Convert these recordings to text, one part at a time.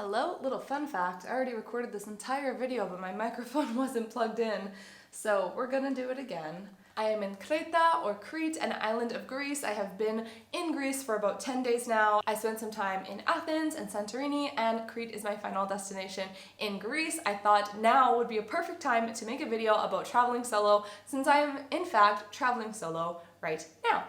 Hello, little fun fact, I already recorded this entire video but my microphone wasn't plugged in, so we're gonna do it again. I am in Creta, or Crete, an island of Greece. I have been in Greece for about 10 days now. I spent some time in Athens and Santorini, and Crete is my final destination in Greece. I thought now would be a perfect time to make a video about traveling solo, since I am in fact traveling solo right now.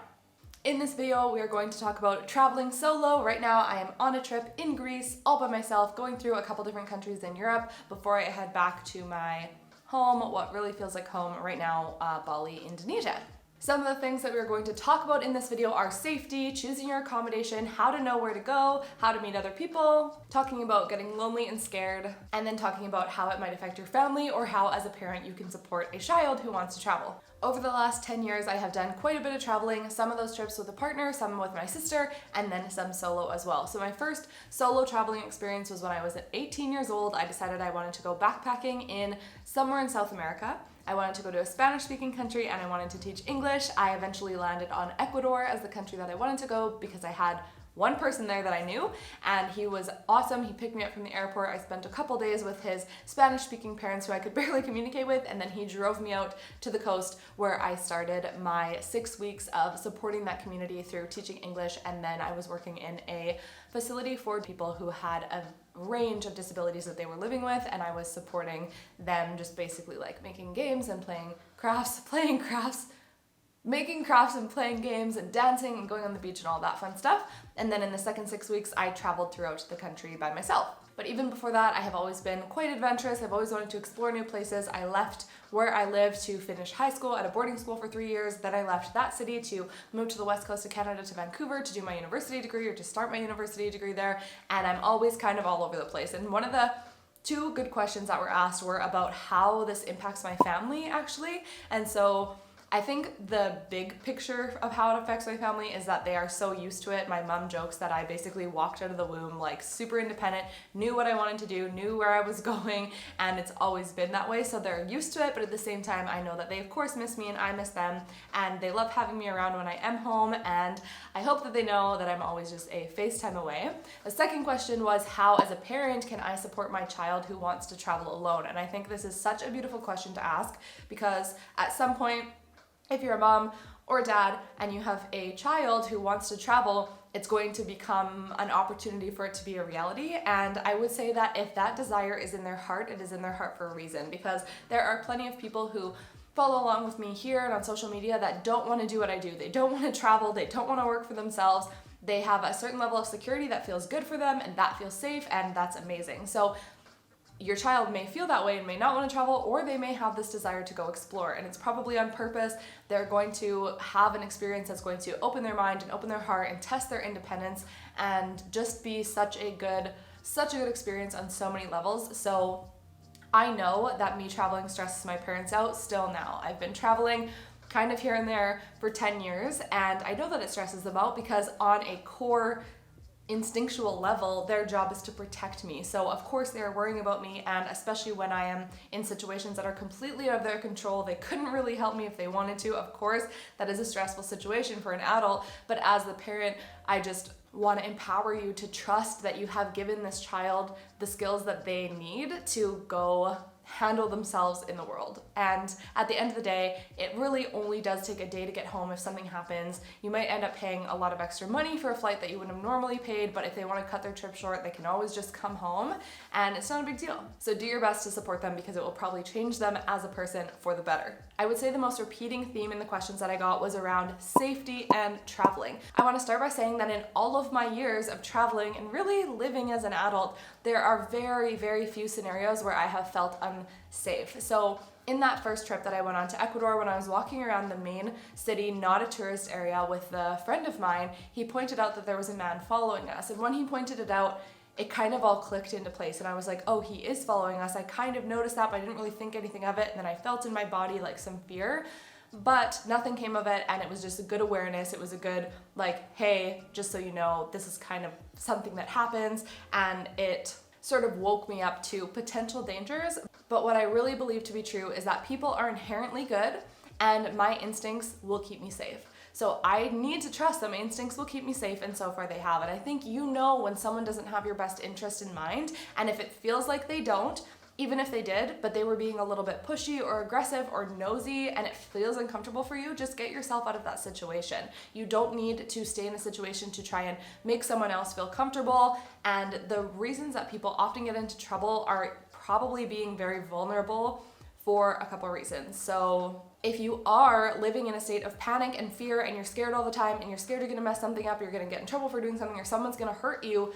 In this video, we are going to talk about traveling solo. Right now, I am on a trip in Greece, all by myself, going through a couple different countries in Europe before I head back to my home, what really feels like home right now, Bali, Indonesia. Some of the things that we're going to talk about in this video are safety, choosing your accommodation, how to know where to go, how to meet other people, talking about getting lonely and scared, and then talking about how it might affect your family or how as a parent you can support a child who wants to travel. Over the last 10 years, I have done quite a bit of traveling, some of those trips with a partner, some with my sister, and then some solo as well. So my first solo traveling experience was when I was 18 years old. I decided I wanted to go backpacking in somewhere in South America. I wanted to go to a Spanish-speaking country and I wanted to teach English. I eventually landed on Ecuador as the country that I wanted to go because I had one person there that I knew, and he was awesome. He picked me up from the airport. I spent a couple days with his Spanish-speaking parents who I could barely communicate with, and then he drove me out to the coast where I started my 6 weeks of supporting that community through teaching English, and then I was working in a facility for people who had a range of disabilities that they were living with, and I was supporting them just basically like making games and playing crafts, making crafts and playing games and dancing and going on the beach and all that fun stuff. And then in the second 6 weeks, I traveled throughout the country by myself. But even before that, I have always been quite adventurous. I've always wanted to explore new places. I left where I lived to finish high school at a boarding school for 3 years. Then I left that city to move to the west coast of Canada to Vancouver to do my university degree or to start my university degree there. And I'm always kind of all over the place. And one of the two good questions that were asked were about how this impacts my family actually. And so I think the big picture of how it affects my family is that they are so used to it. My mom jokes that I basically walked out of the womb like super independent, knew what I wanted to do, knew where I was going, and it's always been that way. So they're used to it, but at the same time, I know that they of course miss me and I miss them, and they love having me around when I am home, and I hope that they know that I'm always just a FaceTime away. The second question was, how as a parent can I support my child who wants to travel alone? And I think this is such a beautiful question to ask, because at some point, if you're a mom or a dad and you have a child who wants to travel, it's going to become an opportunity for it to be a reality. And I would say that if that desire is in their heart, it is in their heart for a reason, because there are plenty of people who follow along with me here and on social media that don't want to do what I do. They don't want to travel, they don't want to work for themselves. They have a certain level of security that feels good for them and that feels safe, and that's amazing. So your child may feel that way and may not want to travel, or they may have this desire to go explore, and it's probably on purpose. They're going to have an experience that's going to open their mind and open their heart and test their independence and just be such a good experience on so many levels. So I know that me traveling stresses my parents out still now. I've been traveling kind of here and there for 10 years, and I know that it stresses them out because on a core instinctual level, their job is to protect me. So of course they're worrying about me, and especially when I am in situations that are completely out of their control, they couldn't really help me if they wanted to. Of course, that is a stressful situation for an adult, but as the parent, I just want to empower you to trust that you have given this child the skills that they need to go handle themselves in the world. And at the end of the day, it really only does take a day to get home if something happens. You might end up paying a lot of extra money for a flight that you wouldn't have normally paid, but if they want to cut their trip short, they can always just come home, and it's not a big deal. So do your best to support them, because it will probably change them as a person for the better. I would say the most repeating theme in the questions that I got was around safety and traveling. I want to start by saying that in all of my years of traveling and really living as an adult, there are very, very few scenarios where I have felt unsafe. So in that first trip that I went on to Ecuador, when I was walking around the main city, not a tourist area, with a friend of mine, he pointed out that there was a man following us. And when he pointed it out, it kind of all clicked into place. And I was like, oh, he is following us. I kind of noticed that, but I didn't really think anything of it. And then I felt in my body like some fear, but nothing came of it. And it was just a good awareness. It was a good, like, hey, just so you know, this is kind of something that happens. And it sort of woke me up to potential dangers. But what I really believe to be true is that people are inherently good, and my instincts will keep me safe. So I need to trust that my instincts will keep me safe, and so far they have. And I think you know when someone doesn't have your best interest in mind, and if it feels like they don't, even if they did, but they were being a little bit pushy or aggressive or nosy and it feels uncomfortable for you, just get yourself out of that situation. You don't need to stay in a situation to try and make someone else feel comfortable. And the reasons that people often get into trouble are probably being very vulnerable for a couple of reasons. So if you are living in a state of panic and fear and you're scared all the time and you're scared you're gonna mess something up, you're gonna get in trouble for doing something, or someone's gonna hurt you,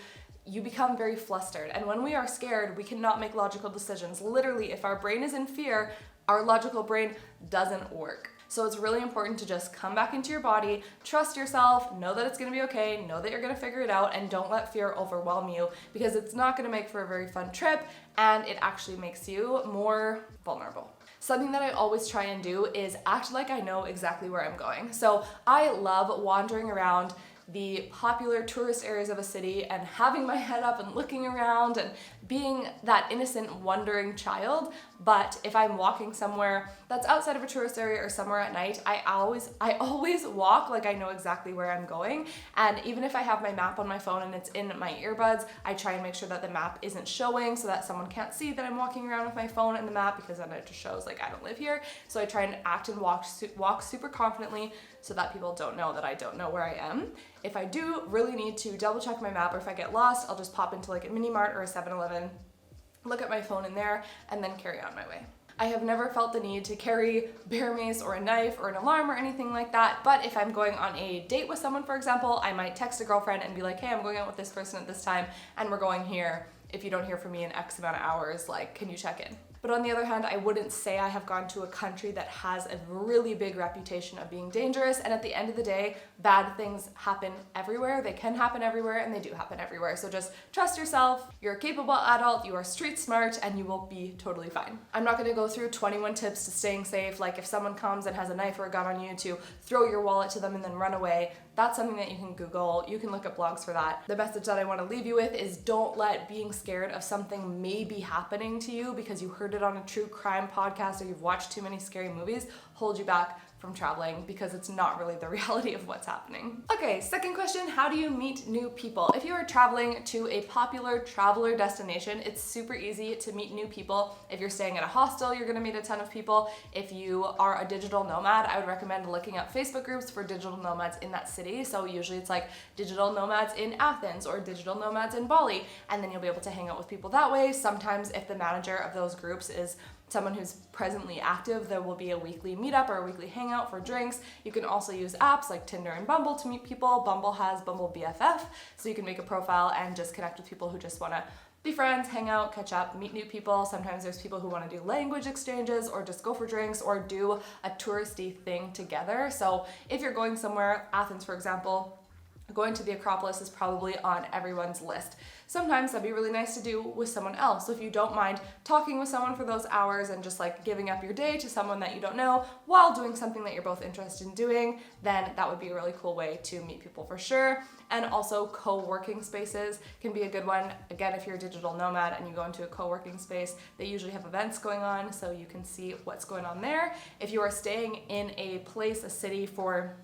you become very flustered. And when we are scared, we cannot make logical decisions. Literally, if our brain is in fear, our logical brain doesn't work. So it's really important to just come back into your body, trust yourself, know that it's gonna be okay, know that you're gonna figure it out, and don't let fear overwhelm you, because it's not gonna make for a very fun trip, and it actually makes you more vulnerable. Something that I always try and do is act like I know exactly where I'm going. So I love wandering around the popular tourist areas of a city and having my head up and looking around and being that innocent, wondering child. But if I'm walking somewhere that's outside of a tourist area or somewhere at night, I always walk like I know exactly where I'm going. And even if I have my map on my phone and it's in my earbuds, I try and make sure that the map isn't showing so that someone can't see that I'm walking around with my phone and the map, because then it just shows like I don't live here. So I try and act and walk super confidently so that people don't know that I don't know where I am. If I do really need to double check my map, or if I get lost, I'll just pop into like a mini mart or a 7-Eleven, look at my phone in there, and then carry on my way. I have never felt the need to carry bear mace or a knife or an alarm or anything like that, but if I'm going on a date with someone, for example, I might text a girlfriend and be like, hey, I'm going out with this person at this time, and we're going here. If you don't hear from me in X amount of hours, like, can you check in? But on the other hand, I wouldn't say I have gone to a country that has a really big reputation of being dangerous. And at the end of the day, bad things happen everywhere. They can happen everywhere, and they do happen everywhere. So just trust yourself. You're a capable adult, you are street smart, and you will be totally fine. I'm not gonna go through 21 tips to staying safe. Like if someone comes and has a knife or a gun on you, to throw your wallet to them and then run away. That's something that you can Google. You can look up blogs for that. The message that I want to leave you with is don't let being scared of something maybe happening to you because you heard it on a true crime podcast or you've watched too many scary movies hold you back from traveling, because it's not really the reality of what's happening. Okay, second question, how do you meet new people? If you are traveling to a popular traveler destination, it's super easy to meet new people. If you're staying at a hostel, you're gonna meet a ton of people. If you are a digital nomad, I would recommend looking up Facebook groups for digital nomads in that city. So usually it's like digital nomads in Athens or digital nomads in Bali, and then you'll be able to hang out with people that way. Sometimes if the manager of those groups is someone who's presently active, there will be a weekly meetup or a weekly hangout for drinks. You can also use apps like Tinder and Bumble to meet people. Bumble has Bumble BFF, so you can make a profile and just connect with people who just wanna be friends, hang out, catch up, meet new people. Sometimes there's people who wanna do language exchanges or just go for drinks or do a touristy thing together. So if you're going somewhere, Athens for example, going to the Acropolis is probably on everyone's list. Sometimes that'd be really nice to do with someone else. So if you don't mind talking with someone for those hours and just like giving up your day to someone that you don't know while doing something that you're both interested in doing, then that would be a really cool way to meet people for sure. And also co-working spaces can be a good one. Again, if you're a digital nomad and you go into a co-working space, they usually have events going on so you can see what's going on there. If you are staying in a place, a city for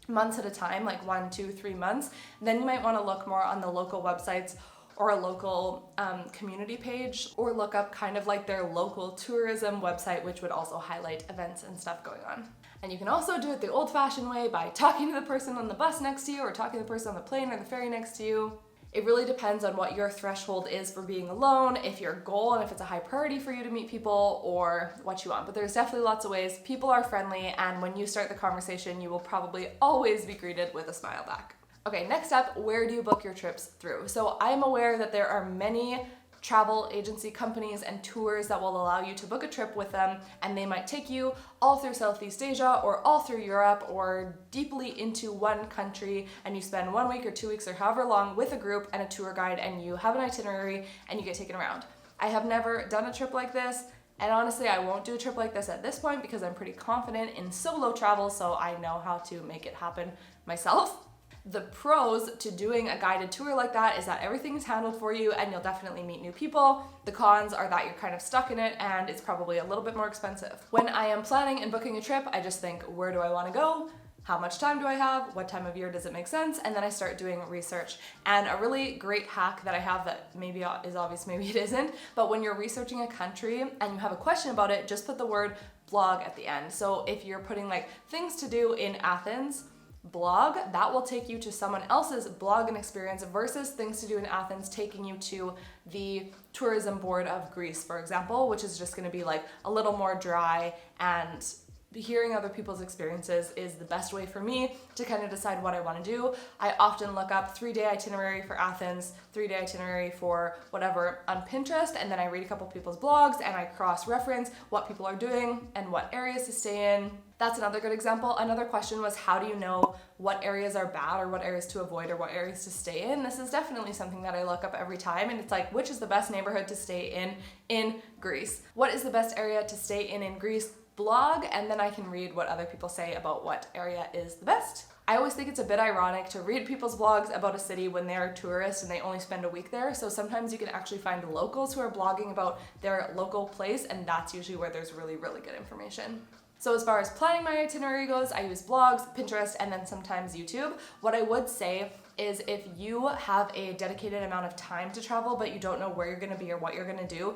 months at a time, like 1, 2, 3 months, then you might want to look more on the local websites or a local community page, or look up kind of like their local tourism website, which would also highlight events and stuff going on. And you can also do it the old-fashioned way by talking to the person on the bus next to you or talking to the person on the plane or the ferry next to you. It really depends on what your threshold is for being alone, if your goal and if it's a high priority for you to meet people or what you want. But there's definitely lots of ways. People are friendly, and when you start the conversation, you will probably always be greeted with a smile back. Okay, next up, where do you book your trips through? So I'm aware that there are many travel agency companies and tours that will allow you to book a trip with them, and they might take you all through Southeast Asia or all through Europe or deeply into one country, and you spend 1 week or 2 weeks or however long with a group and a tour guide, and you have an itinerary and you get taken around. I have never done a trip like this, and honestly I won't do a trip like this at this point because I'm pretty confident in solo travel, so I know how to make it happen myself. The pros to doing a guided tour like that is that everything is handled for you and you'll definitely meet new people. The cons are that you're kind of stuck in it and it's probably a little bit more expensive. When I am planning and booking a trip, I just think, where do I want to go? how much time do I have? What time of year does it make sense? And then I start doing research. And a really great hack that I have that maybe is obvious, maybe it isn't, but when you're researching a country and you have a question about it, just put the word blog at the end. So if you're putting like things to do in Athens, blog, that will take you to someone else's blog and experience versus things to do in Athens taking you to the tourism board of Greece, for example, which is just going to be like a little more dry, and hearing other people's experiences is the best way for me to kind of decide what I want to do. I often look up 3-day itinerary for Athens, 3-day itinerary for whatever on Pinterest, and then I read a couple people's blogs and I cross-reference what people are doing and what areas to stay in. That's another good example. Another question was, how do you know what areas are bad or what areas to avoid or what areas to stay in? This is definitely something that I look up every time, and it's like, which is the best neighborhood to stay in Greece? What is the best area to stay in Greece? Blog, and then I can read what other people say about what area is the best. I always think it's a bit ironic to read people's blogs about a city when they're tourists and they only spend a week there. So sometimes you can actually find locals who are blogging about their local place, and that's usually where there's really, really good information. So as far as planning my itinerary goes, I use blogs, Pinterest, and then sometimes YouTube. What I would say is if you have a dedicated amount of time to travel, but you don't know where you're gonna be or what you're gonna do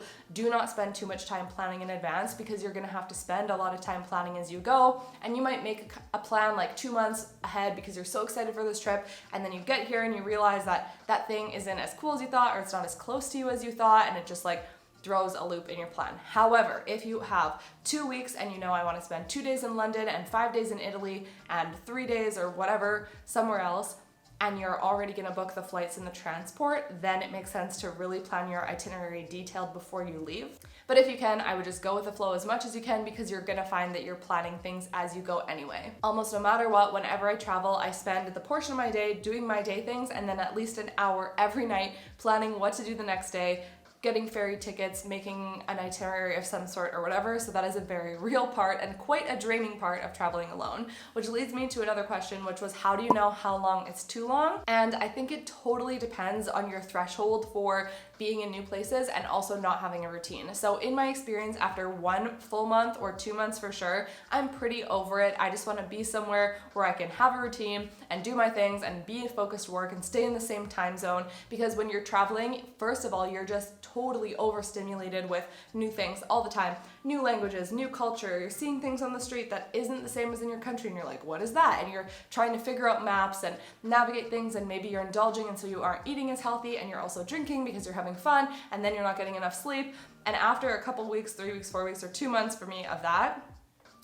not spend too much time planning in advance, because you're gonna have to spend a lot of time planning as you go. And you might make a plan like 2 months ahead because you're so excited for this trip, and then you get here and you realize that that thing isn't as cool as you thought, or it's not as close to you as you thought, and it just like throws a loop in your plan. However, if you have 2 weeks and you know I want to spend 2 days in London and 5 days in Italy and 3 days or whatever somewhere else, and you're already going to book the flights and the transport, then it makes sense to really plan your itinerary detailed before you leave. But if you can, I would just go with the flow as much as you can, because you're going to find that you're planning things as you go anyway. Almost no matter what, whenever I travel, I spend the portion of my day doing my day things, and then at least an hour every night planning what to do the next day, getting ferry tickets, making an itinerary of some sort or whatever. So that is a very real part and quite a draining part of traveling alone, which leads me to another question, which was, how do you know how long is too long? And I think it totally depends on your threshold for being in new places and also not having a routine. So in my experience, after 1 full month or 2 months for sure, I'm pretty over it. I just want to be somewhere where I can have a routine and do my things and be in focused work and stay in the same time zone. Because when you're traveling, first of all, you're just totally overstimulated with new things all the time, new languages, new culture. You're seeing things on the street that isn't the same as in your country, and you're like, what is that? And you're trying to figure out maps and navigate things, and maybe you're indulging, and so you aren't eating as healthy, and you're also drinking because you're having fun, and then you're not getting enough sleep. And after a couple weeks, 3 weeks, 4 weeks, or 2 months for me of that,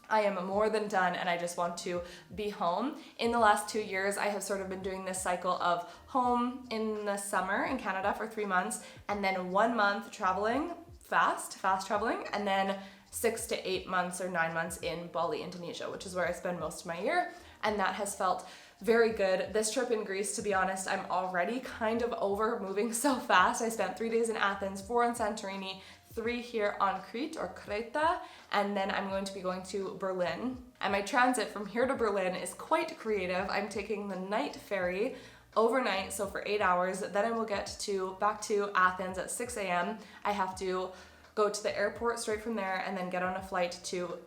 I am more than done, and I just want to be home. In the last 2 years, I have sort of been doing this cycle of home in the summer in Canada for 3 months, and then 1 month traveling, fast traveling, and then 6 to 8 months or 9 months in Bali, Indonesia, which is where I spend most of my year, and that has felt very good. This trip in Greece, to be honest, I'm already kind of over moving so fast. I spent 3 days in Athens, 4 in Santorini, 3 here on Crete or Creta, and then I'm going to be going to Berlin. And my transit from here to Berlin is quite creative. I'm taking the night ferry overnight, so for 8 hours. Then I will get back to Athens at 6 a.m. I have to go to the airport straight from there and then get on a flight to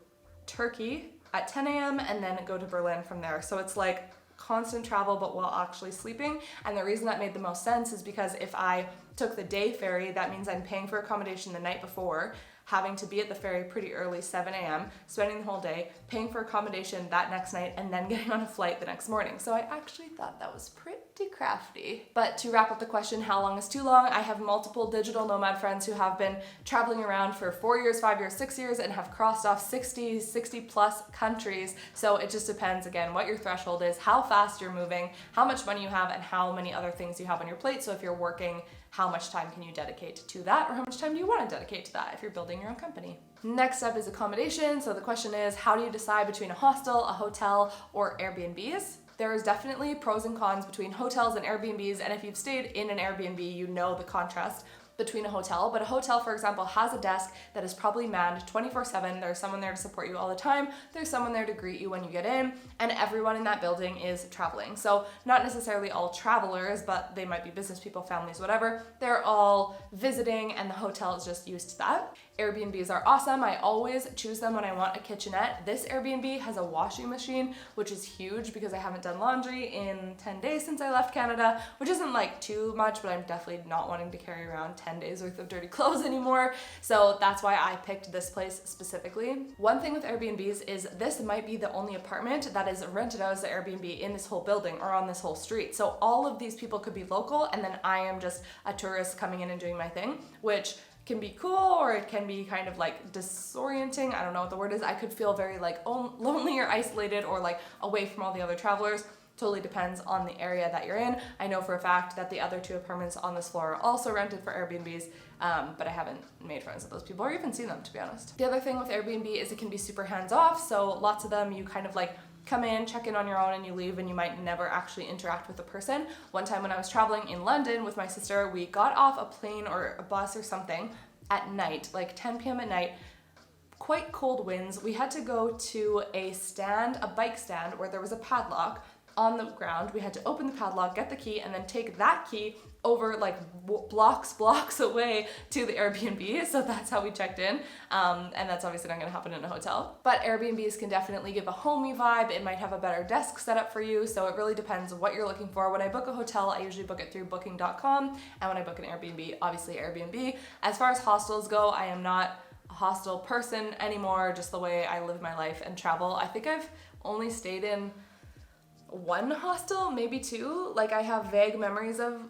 Turkey at 10 a.m. and then go to Berlin from there. So it's like constant travel, but while actually sleeping. And the reason that made the most sense is because if I took the day ferry, that means I'm paying for accommodation the night before, having to be at the ferry pretty early, 7 a.m., spending the whole day, paying for accommodation that next night, and then getting on a flight the next morning. So I actually thought that was pretty crafty. But to wrap up the question, how long is too long? I have multiple digital nomad friends who have been traveling around for 4 years, 5 years, 6 years, and have crossed off 60 plus countries. So it just depends, again, what your threshold is, how fast you're moving, how much money you have, and how many other things you have on your plate. So if you're working, how much time can you dedicate to that, or how much time do you want to dedicate to that if you're building your own company? Next up is accommodation. So the question is, how do you decide between a hostel, a hotel, or Airbnbs? There is definitely pros and cons between hotels and Airbnbs, and if you've stayed in an Airbnb, you know the contrast between a hotel, but a hotel, for example, has a desk that is probably manned 24/7. There's someone there to support you all the time. There's someone there to greet you when you get in, and everyone in that building is traveling. So not necessarily all travelers, but they might be business people, families, whatever. They're all visiting, and the hotel is just used to that. Airbnbs are awesome. I always choose them when I want a kitchenette. This Airbnb has a washing machine, which is huge because I haven't done laundry in 10 days since I left Canada, which isn't like too much, but I'm definitely not wanting to carry around 10 days worth of dirty clothes anymore. So that's why I picked this place specifically. One thing with Airbnbs is this might be the only apartment that is rented out as the Airbnb in this whole building or on this whole street. So all of these people could be local, and then I am just a tourist coming in and doing my thing, which can be cool, or it can be kind of like disorienting. I don't know what the word is. I could feel very like lonely or isolated or like away from all the other travelers. Totally depends on the area that you're in. I know for a fact that the other 2 apartments on this floor are also rented for Airbnbs, but I haven't made friends with those people or even seen them, to be honest. The other thing with Airbnb is it can be super hands-off. So lots of them you kind of like come in, check in on your own, and you leave, and you might never actually interact with the person. One time when I was traveling in London with my sister, we got off a plane or a bus or something at night, like 10 p.m. at night, quite cold winds. We had to go to a bike stand where there was a padlock on the ground. We had to open the padlock, get the key, and then take that key over like blocks away to the Airbnb. So that's how we checked in. And that's obviously not gonna happen in a hotel. But Airbnbs can definitely give a homey vibe. It might have a better desk setup for you. So it really depends what you're looking for. When I book a hotel, I usually book it through booking.com. And when I book an Airbnb, obviously Airbnb. As far as hostels go, I am not a hostel person anymore, just the way I live my life and travel. I think I've only stayed in 1 hostel, maybe 2. Like I have vague memories of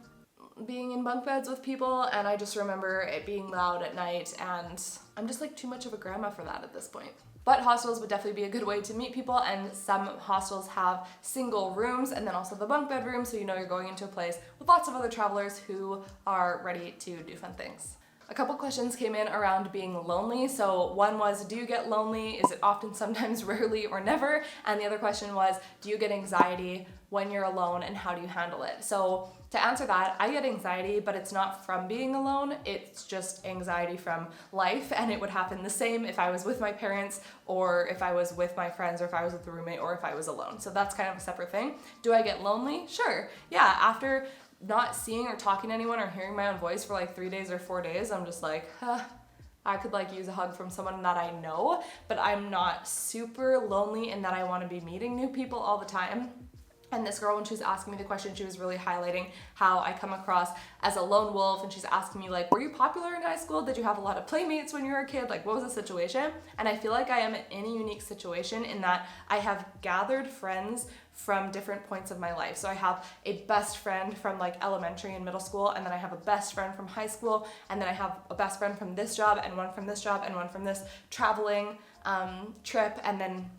being in bunk beds with people, and I just remember it being loud at night, and I'm just like too much of a grandma for that at this point. But hostels would definitely be a good way to meet people, and some hostels have single rooms and then also the bunk bed room, so you know you're going into a place with lots of other travelers who are ready to do fun things. A couple questions came in around being lonely. So one was, do you get lonely? Is it often, sometimes, rarely, or never? And the other question was, do you get anxiety when you're alone, and how do you handle it? So to answer that, I get anxiety, but it's not from being alone. It's just anxiety from life, and it would happen the same if I was with my parents, or if I was with my friends, or if I was with a roommate, or if I was alone. So that's kind of a separate thing. Do I get lonely? Sure. Yeah, after not seeing or talking to anyone or hearing my own voice for like 3 days or 4 days, I'm just like, I could like use a hug from someone that I know, but I'm not super lonely in that I want to be meeting new people all the time. And this girl, when she was asking me the question, she was really highlighting how I come across as a lone wolf, and she's asking me like, were you popular in high school? Did you have a lot of playmates when you were a kid? Like, what was the situation? And I feel like I am in a unique situation in that I have gathered friends from different points of my life. So I have a best friend from like elementary and middle school, and then I have a best friend from high school, and then I have a best friend from this job, and one from this job, and one from this traveling trip, and then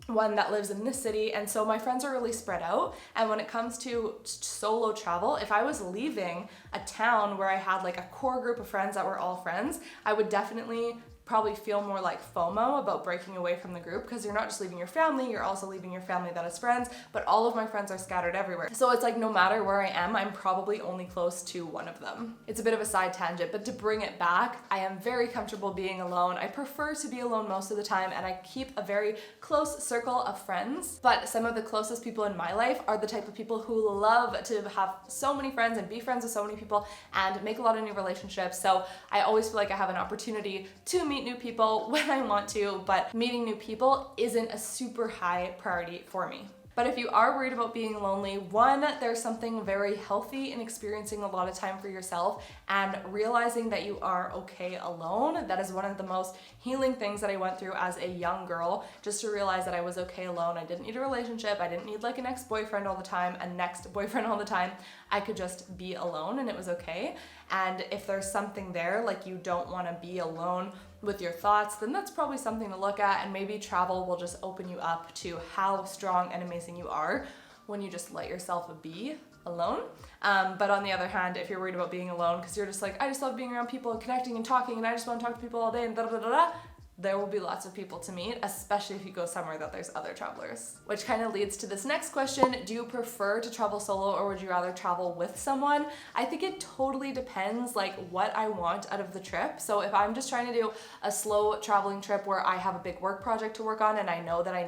one that lives in this city. And so my friends are really spread out. And when it comes to solo travel, if I was leaving a town where I had like a core group of friends that were all friends, I would definitely probably feel more like FOMO about breaking away from the group, because you're not just leaving your family, you're also leaving your family that has friends, but all of my friends are scattered everywhere. So it's like no matter where I am, I'm probably only close to one of them. It's a bit of a side tangent, but to bring it back, I am very comfortable being alone. I prefer to be alone most of the time, and I keep a very close circle of friends, but some of the closest people in my life are the type of people who love to have so many friends and be friends with so many people and make a lot of new relationships. So I always feel like I have an opportunity to meet new people when I want to, but meeting new people isn't a super high priority for me. But if you are worried about being lonely, one, there's something very healthy in experiencing a lot of time for yourself and realizing that you are okay alone. That is one of the most healing things that I went through as a young girl, just to realize that I was okay alone. I didn't need a relationship. I didn't need like an ex-boyfriend all the time, a next boyfriend all the time. I could just be alone and it was okay. And if there's something there, like you don't want to be alone with your thoughts, then that's probably something to look at, and maybe travel will just open you up to how strong and amazing you are when you just let yourself be alone. But on the other hand, if you're worried about being alone because you're just like, I just love being around people and connecting and talking, and I just want to talk to people all day and da da da da, there will be lots of people to meet, especially if you go somewhere that there's other travelers. Which kind of leads to this next question. Do you prefer to travel solo or would you rather travel with someone? I think it totally depends like what I want out of the trip. So if I'm just trying to do a slow traveling trip where I have a big work project to work on and I know that I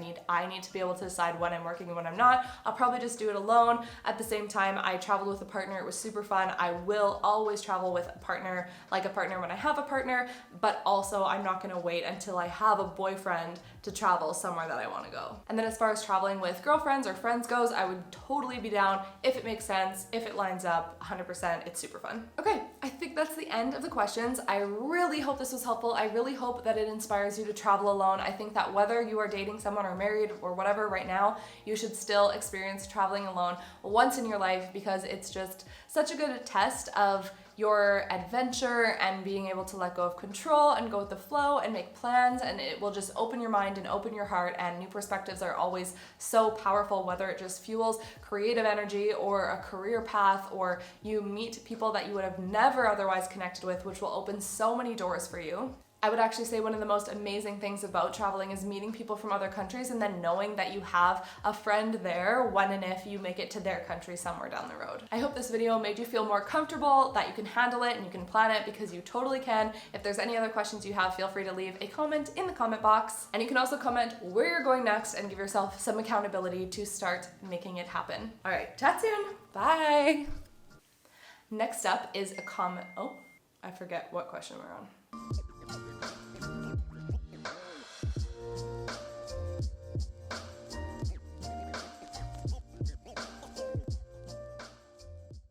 need to be able to decide when I'm working and when I'm not, I'll probably just do it alone. At the same time, I traveled with a partner. It was super fun. I will always travel with a partner, like a partner when I have a partner, but also I'm not gonna wait until I have a boyfriend to travel somewhere that I want to go. And then as far as traveling with girlfriends or friends goes, I would totally be down if it makes sense, if it lines up, 100%, it's super fun. Okay, I think that's the end of the questions. I really hope this was helpful. I really hope that it inspires you to travel alone. I think that whether you are dating someone or married or whatever right now, you should still experience traveling alone once in your life because it's just such a good test of your adventure and being able to let go of control and go with the flow and make plans, and it will just open your mind and open your heart, and new perspectives are always so powerful, whether it just fuels creative energy or a career path or you meet people that you would have never otherwise connected with, which will open so many doors for you. I would actually say one of the most amazing things about traveling is meeting people from other countries and then knowing that you have a friend there when and if you make it to their country somewhere down the road. I hope this video made you feel more comfortable, that you can handle it and you can plan it, because you totally can. If there's any other questions you have, feel free to leave a comment in the comment box. And you can also comment where you're going next and give yourself some accountability to start making it happen. All right, chat soon. Bye. Next up is oh, I forget what question we're on.